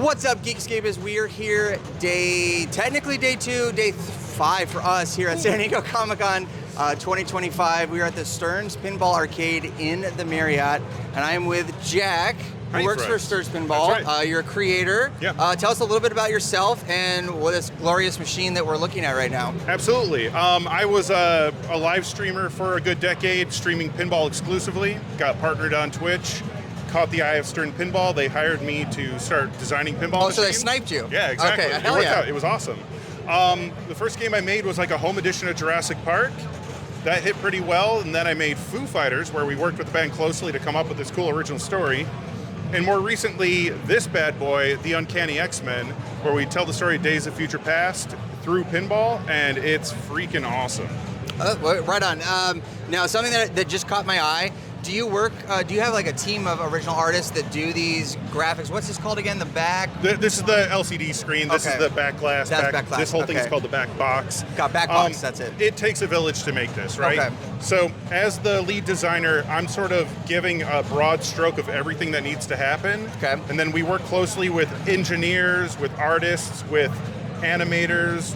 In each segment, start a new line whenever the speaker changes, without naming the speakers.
What's up, Geekscapists? We are here technically day 2, day 5 for us here at San Diego Comic-Con 2025. We are at the Stern Pinball Arcade in the Marriott, and I am with Jack, who works for Stern Pinball.
That's right.
You're a creator.
Yeah.
Tell us a little bit about yourself and what this glorious machine that we're looking at right now.
Absolutely. I was a live streamer for a good decade, streaming pinball exclusively. Got partnered on Twitch. Caught the eye of Stern Pinball. They hired me to start designing pinball machines.
So they sniped you?
Yeah, exactly.
Okay,
It
hell
worked
yeah.
out. It was awesome. The first game I made was like a home edition of Jurassic Park. That hit pretty well, and then I made Foo Fighters, where we worked with the band closely to come up with this cool original story. And more recently, this bad boy, The Uncanny XMen, where we tell the story of Days of Future Past through pinball, and it's freaking awesome.
Right on. Now, something that just caught my eye. Do you have like a team of original artists that do these graphics? What's this called again? The back?
This is the LCD screen. This is the back glass.
That's back glass.
This whole thing is called the back box.
Got back box, that's it.
It takes a village to make this, right?
Okay.
So as the lead designer, I'm sort of giving a broad stroke of everything that needs to happen.
Okay.
And then we work closely with engineers, with artists, with animators,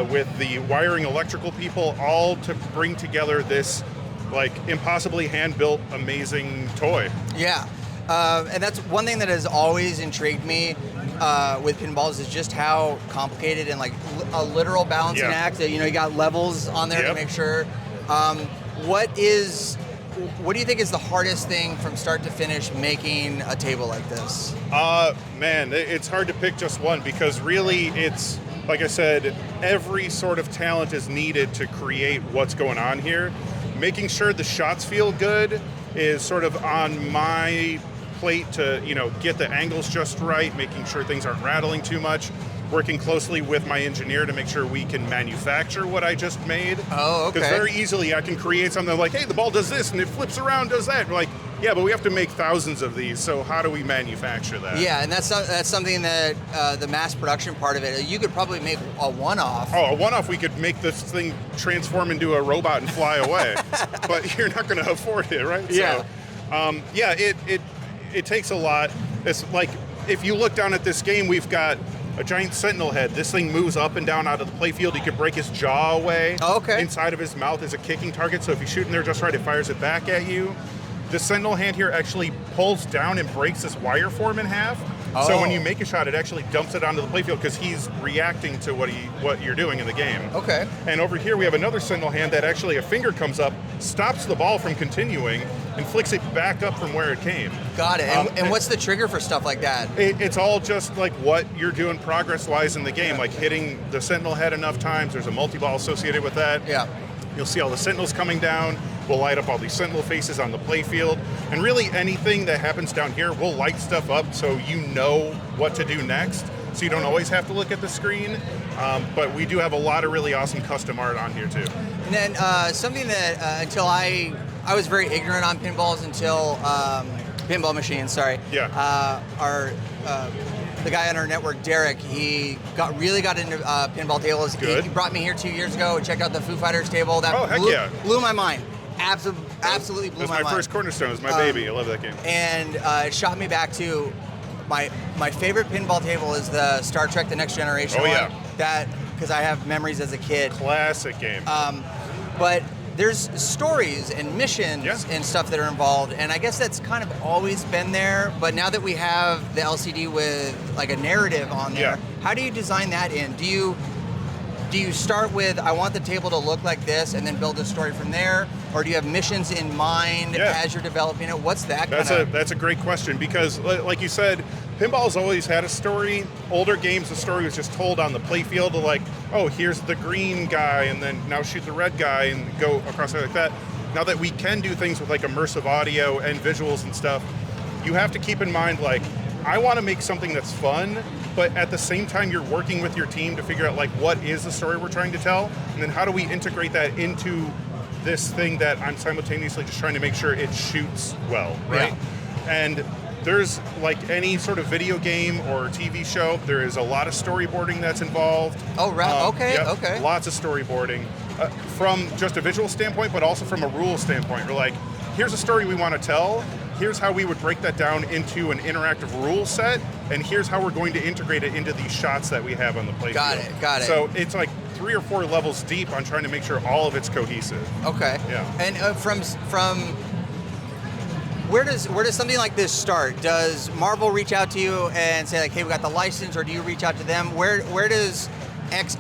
with the wiring electrical people, all to bring together this like impossibly hand-built amazing toy.
Yeah, and that's one thing that has always intrigued me with pinballs is just how complicated and like a literal balancing act. You know, you got levels on there to make sure. What do you think is the hardest thing from start to finish making a table like this?
Man, it's hard to pick just one because really it's, like I said, every sort of talent is needed to create what's going on here. Making sure the shots feel good is sort of on my plate to, get the angles just right, making sure things aren't rattling too much, working closely with my engineer to make sure we can manufacture what I just made.
Oh, okay.
Because very easily I can create something like, hey, the ball does this and it flips around, does that. We're like, yeah, but we have to make thousands of these, so how do we manufacture that?
Yeah, and that's something that the mass production part of it, you could probably make a one-off.
Oh, a one-off, we could make this thing transform into a robot and fly away, but you're not going to afford it, right?
Yeah.
So, it takes a lot. It's like, if you look down at this game, we've got a giant sentinel head. This thing moves up and down out of the playfield. You could break his jaw away.
Oh, okay.
Inside of his mouth is a kicking target, so if you shoot in there just right, it fires it back at you. The sentinel hand here actually pulls down and breaks this wire form in half.
Oh.
So when you make a shot, it actually dumps it onto the playfield because he's reacting to what you're doing in the game.
Okay.
And over here we have another sentinel hand that actually a finger comes up, stops the ball from continuing, and flicks it back up from where it came.
Got it. And what's the trigger for stuff like that?
It's all just like what you're doing progress-wise in the game, like hitting the sentinel head enough times. There's a multi-ball associated with that.
Yeah.
You'll see all the sentinels coming down. We'll light up all these sentinel faces on the playfield. And really anything that happens down here, we'll light stuff up so you know what to do next. So you don't always have to look at the screen. But we do have a lot of really awesome custom art on here too.
And then something that until I was very ignorant on pinballs until pinball machines, sorry.
Yeah.
The guy on our network, Derek, he really got into pinball tables.
Good.
He brought me here 2 years ago and checked out the Foo Fighters table. That blew my mind. Absolutely blew my mind.
That's my first cornerstone. It's my baby. I love that game.
And it shot me back to my favorite pinball table is the Star Trek: The Next Generation one.
Yeah.
That, because I have memories as a kid.
Classic game.
But there's stories and missions and stuff that are involved, and I guess that's kind of always been there, but now that we have the LCD with like a narrative on there, how do you design that in? Do you start with, I want the table to look like this, and then build a story from there? Or do you have missions in mind as you're developing it? What's that
That's a great question, because like you said, pinball's always had a story. Older games, the story was just told on the playfield, like, oh, here's the green guy, and then now shoot the red guy and go across like that. Now that we can do things with like immersive audio and visuals and stuff, you have to keep in mind, like, I want to make something that's fun, but at the same time you're working with your team to figure out like what is the story we're trying to tell, and then how do we integrate that into this thing that I'm simultaneously just trying to make sure it shoots well, right? Yeah. And there's like any sort of video game or TV show, there is a lot of storyboarding that's involved.
Oh, right. Okay.
Lots of storyboarding from just a visual standpoint, but also from a rule standpoint. We're like, here's a story we want to tell, here's how we would break that down into an interactive rule set, and here's how we're going to integrate it into these shots that we have on the playfield.
Got it.
So it's like 3 or 4 levels deep on trying to make sure all of it's cohesive.
Okay.
Yeah.
And from where does something like this start? Does Marvel reach out to you and say like, hey, we got the license, or do you reach out to them? Where does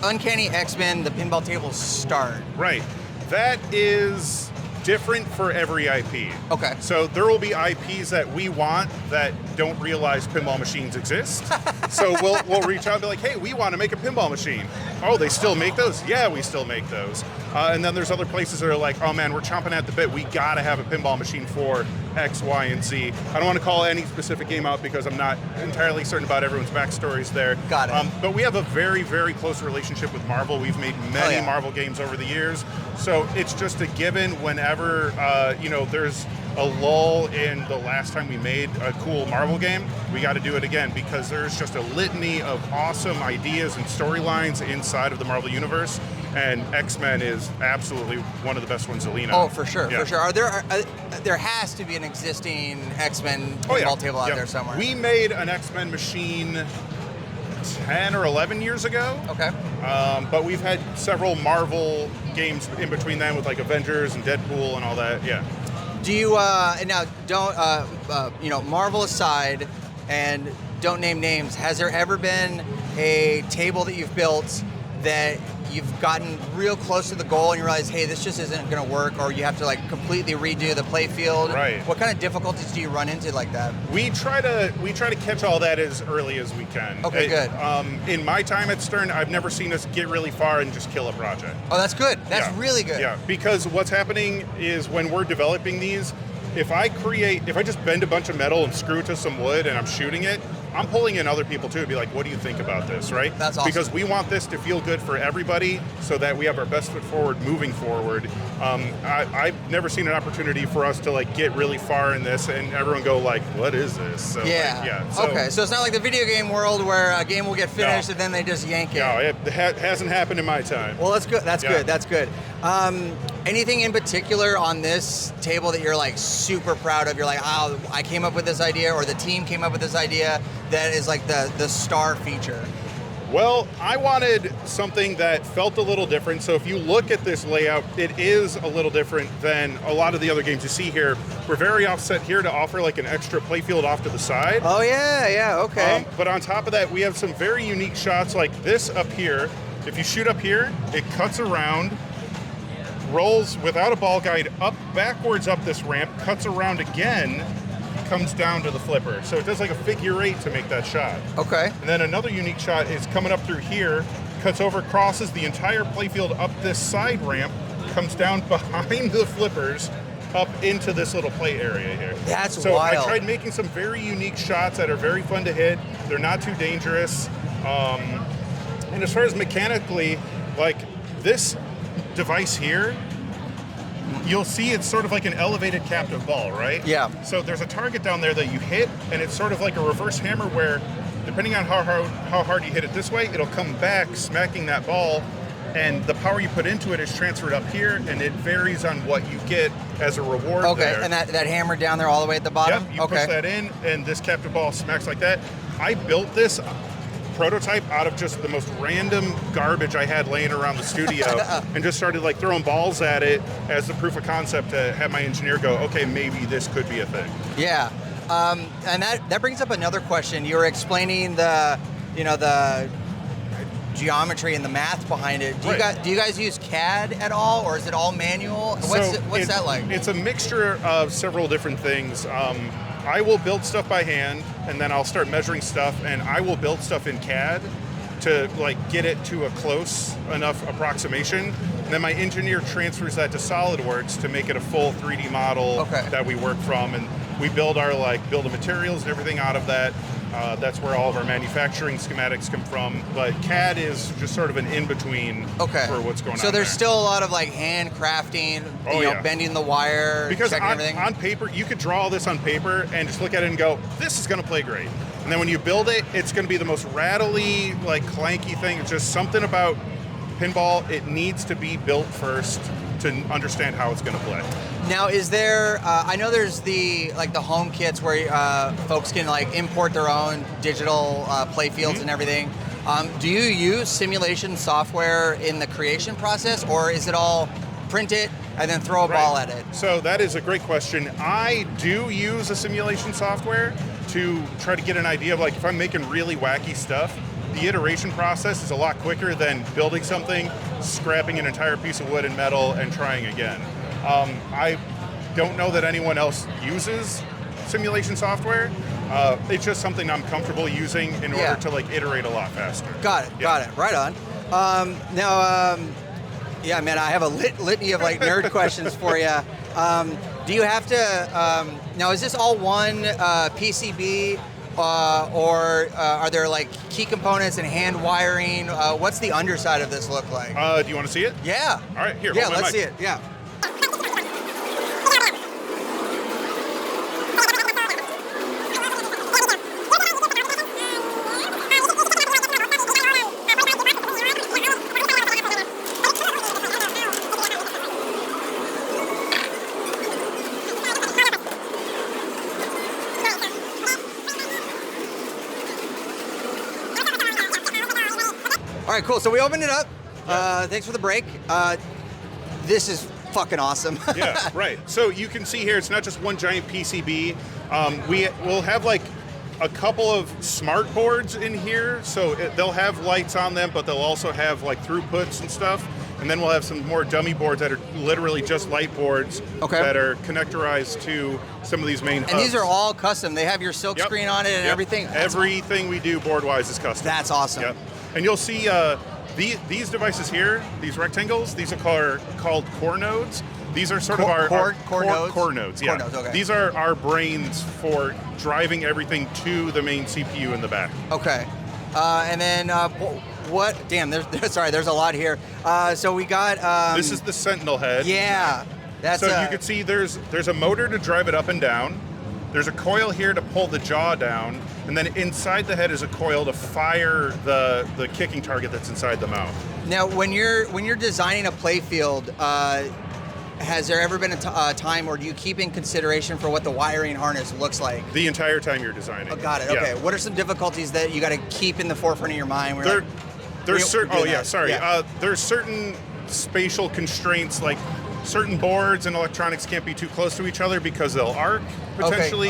Uncanny X-Men, the pinball table, start?
Right. That is different for every IP.
Okay.
So there will be IPs that we want that don't realize pinball machines exist. So we'll reach out and be like, hey, we want to make a pinball machine. Oh, they still make those? Yeah, we still make those. And then there's other places that are like, oh man, we're chomping at the bit. We got to have a pinball machine for X, Y, and Z. I don't want to call any specific game out because I'm not entirely certain about everyone's backstories there.
Got it.
But we have a very, very close relationship with Marvel. We've made many Marvel games over the years. So it's just a given whenever, there's a lull in the last time we made a cool Marvel game, we got to do it again because there's just a litany of awesome ideas and storylines inside of the Marvel universe, and X-Men is absolutely one of the best ones to lean on.
Oh, for sure, for sure. There has to be an existing X-Men pinball table out there somewhere.
We made an X-Men machine 10 or 11 years ago.
Okay.
But we've had several Marvel games in between them with like Avengers and Deadpool and all that. Yeah.
Do you now don't Marvel aside, and don't name names? Has there ever been a table that you've built that you've gotten real close to the goal and you realize, hey, this just isn't going to work, or you have to like completely redo the play field?
Right.
What kind of difficulties do you run into like that?
We try to catch all that as early as we can.
Okay, good.
In my time at Stern, I've never seen us get really far and just kill a project.
Oh, that's good. That's really good.
Yeah, because what's happening is when we're developing these, if I just bend a bunch of metal and screw it to some wood and I'm shooting it, I'm pulling in other people too to be like, what do you think about this, right?
That's awesome.
Because we want this to feel good for everybody so that we have our best foot forward moving forward. I've never seen an opportunity for us to like get really far in this and everyone go like, what is this? So,
Okay, so it's not like the video game world where a game will get finished and then they just yank it.
No, it hasn't happened in my time.
Well, that's good. That's good. Anything in particular on this table that you're like super proud of? You're like, oh, I came up with this idea, or the team came up with this idea that is like the star feature?
Well, I wanted something that felt a little different. So if you look at this layout, it is a little different than a lot of the other games you see here. We're very offset here to offer like an extra playfield off to the side.
Oh yeah, okay.
But on top of that, we have some very unique shots like this up here. If you shoot up here, it cuts around, rolls without a ball guide backwards up this ramp, cuts around again, comes down to the flipper. So it does like a figure 8 to make that shot.
Okay.
And then another unique shot is coming up through here, cuts over, crosses the entire playfield up this side ramp, comes down behind the flippers, up into this little play area here.
That's
so
wild.
I tried making some very unique shots that are very fun to hit. They're not too dangerous. And as far as mechanically, like this device here, you'll see it's sort of like an elevated captive ball, right?
Yeah.
So there's a target down there that you hit, and it's sort of like a reverse hammer where, depending on how hard you hit it this way, it'll come back smacking that ball, and the power you put into it is transferred up here, and it varies on what you get as a reward.
Okay,
there.
and that hammer down there all the way at the bottom?
Yep, you push that in, and this captive ball smacks like that. I built this prototype out of just the most random garbage I had laying around the studio and just started like throwing balls at it as the proof of concept to have my engineer go, okay, maybe this could be a thing.
Yeah. And that brings up another question. You were explaining the geometry and the math behind it. Do you guys use CAD at all, or is it all manual? What's that like?
It's a mixture of several different things. I will build stuff by hand, and then I'll start measuring stuff, and I will build stuff in CAD to like get it to a close enough approximation. And then my engineer transfers that to SolidWorks to make it a full 3D model that we work from, and we build our bill of materials and everything out of that. That's where all of our manufacturing schematics come from. But CAD is just sort of an in-between for what's going on.
So there's still a lot of like hand crafting, bending the wire,
because
checking everything.
On paper, you could draw all this on paper and just look at it and go, this is going to play great. And then when you build it, it's going to be the most rattly, like clanky thing. It's just something about pinball, it needs to be built first to understand how it's going to play.
Now, is there? I know there's the home kits where folks can like import their own digital play fields and everything. Do you use simulation software in the creation process, or is it all print it and then throw a ball at it?
So that is a great question. I do use a simulation software to try to get an idea of like if I'm making really wacky stuff. The iteration process is a lot quicker than building something, scrapping an entire piece of wood and metal, and trying again. I don't know that anyone else uses simulation software. It's just something I'm comfortable using in order to like iterate a lot faster.
Got it. Right on. Yeah, man, I have a litany of like nerd questions for you. Do you have to? Now, is this all one PCB? Or are there like key components and hand wiring? What's the underside of this look like?
Do you want to see it?
Yeah.
All right, here.
Yeah, let's see it. Yeah. All right, cool. So we opened it up. Thanks for the break. This is fucking awesome.
Yeah, right. So you can see here, it's not just one giant PCB. We'll have like a couple of smart boards in here. So they'll have lights on them, but they'll also have like throughputs and stuff. And then we'll have some more dummy boards that are literally just light boards that are connectorized to some of these main hubs.
And these are all custom. They have your silk screen on it and everything.
Everything we do board-wise is custom.
That's awesome.
Yep. And you'll see these devices here, these rectangles, these are called core nodes. These are sort of our
core nodes?
Core nodes, yeah.
Core nodes, okay.
These are our brains for driving everything to the main CPU in the back.
Okay. And then what? Damn, there's a lot here. So we got...
this is the Sentinel head.
Yeah. That's
so you can see there's a motor to drive it up and down. There's a coil here to pull the jaw down, and then inside the head is a coil to fire the kicking target that's inside the mouth.
Now, when you're designing a play field, has there ever been a time, or do you keep in consideration for what the wiring harness looks like?
The entire time you're designing.
Oh, got it.
Yeah.
Okay. What are some difficulties that you got to keep in the forefront of your mind?
There's certain spatial constraints, like certain boards and electronics can't be too close to each other because they'll arc potentially,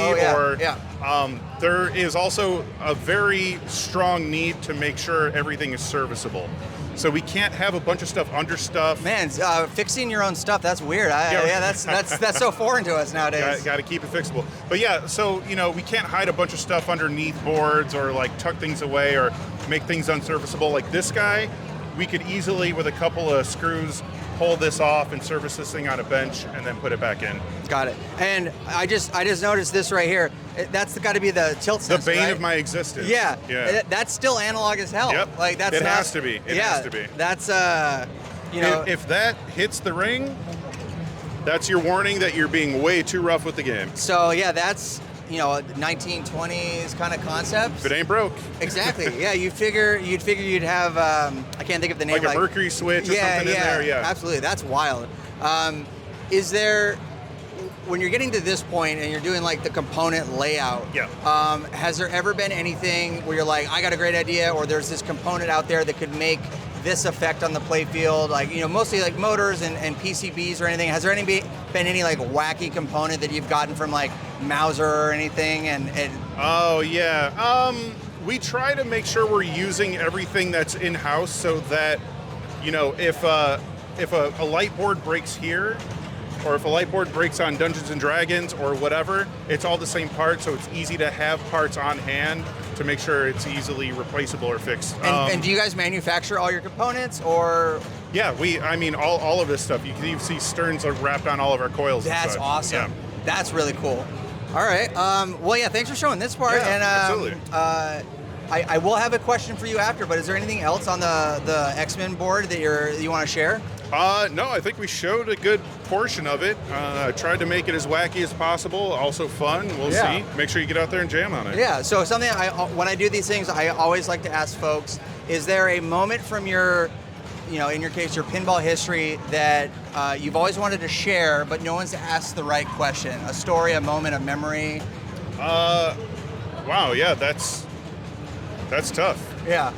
there is also a very strong need to make sure everything is serviceable. So we can't have a bunch of stuff under stuff.
Man, fixing your own stuff, that's weird. That's so foreign to us nowadays.
Got to keep it fixable. But yeah, so we can't hide a bunch of stuff underneath boards or like tuck things away or make things unserviceable. Like this guy, we could easily, with a couple of screws, pull this off and service this thing on a bench and then put it back in. Got
it. And I just noticed this right here. That's got to be the tilt sensor,
the bane
right?
of my existence.
Yeah. That's still analog as hell.
Yep.
Like that's
it has to be. It has to be.
That's
if that hits the ring, that's your warning that you're being way too rough with the game.
So yeah, that's 1920s kind of concept.
If it ain't broke.
Exactly. Yeah, you'd figure you'd have I can't think of the name.
Like a mercury switch or something in there. Yeah.
Absolutely. That's wild. Is there, when you're getting to this point and you're doing like the component layout, has there ever been anything where you're like, I got a great idea, or there's this component out there that could make this effect on the play field, like mostly like motors and PCBs or anything? Has there been any like wacky component that you've gotten from like Mauser or anything? And
oh yeah, we try to make sure we're using everything that's in house so that if a light board breaks here, or if a light board breaks on Dungeons and Dragons or whatever, it's all the same part, so it's easy to have parts on hand to make sure it's easily replaceable or fixed.
And do you guys manufacture all your components, or?
Yeah, all of this stuff. You can even see Sterns are wrapped on all of our coils.
That's awesome.
Yeah.
That's really cool. All right. Well, yeah. Thanks for showing this part.
Yeah,
and
absolutely.
I will have a question for you after. But is there anything else on the XMen board that you want to share?
No, I think we showed a good portion of it. I tried to make it as wacky as possible, also fun. We'll see. Make sure you get out there and jam on it.
Yeah, so something when I do these things, I always like to ask folks, is there a moment from your in your case, your pinball history that you've always wanted to share, but no one's asked the right question? A story, a moment, a memory?
Wow, yeah, that's tough.
Yeah.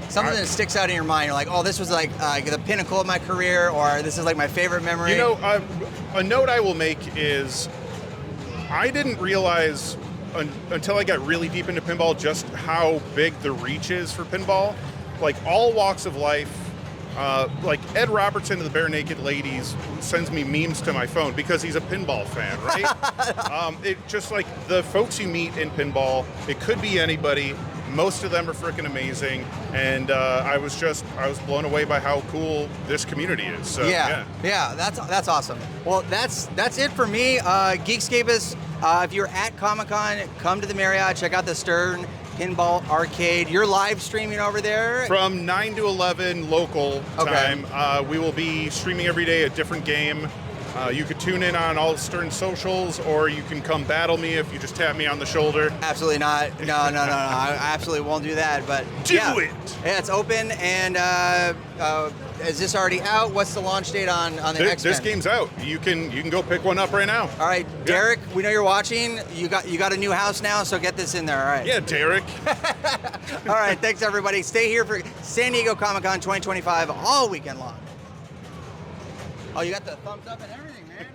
Something that sticks out in your mind. You're like, oh, this was like the pinnacle of my career, or this is like my favorite memory.
A note I will make is I didn't realize until I got really deep into pinball just how big the reach is for pinball. Like all walks of life. Like Ed Robertson of the Bare Naked Ladies sends me memes to my phone because he's a pinball fan, right? It just like the folks you meet in pinball, it could be anybody. Most of them are freaking amazing, and I was blown away by how cool this community is. So,
yeah, that's awesome. Well, that's it for me, Geekscapists. If you're at Comic-Con, come to the Marriott, check out the Stern Pinball Arcade. You're live streaming over there
from 9 to 11 local time. We will be streaming every day a different game. You could tune in on all the Stern socials, or you can come battle me if you just tap me on the shoulder.
Absolutely not. No. I absolutely won't do that. But
do it.
Yeah, it's open. And is this already out? What's the launch date on the XMen?
This game's out. You can go pick one up right now.
All right, Derek. We know you're watching. You got a new house now, so get this in there. All right.
Yeah, Derek.
All right. Thanks everybody. Stay here for San Diego Comic-Con 2025 all weekend long. Oh, you got the thumbs up and everything, man.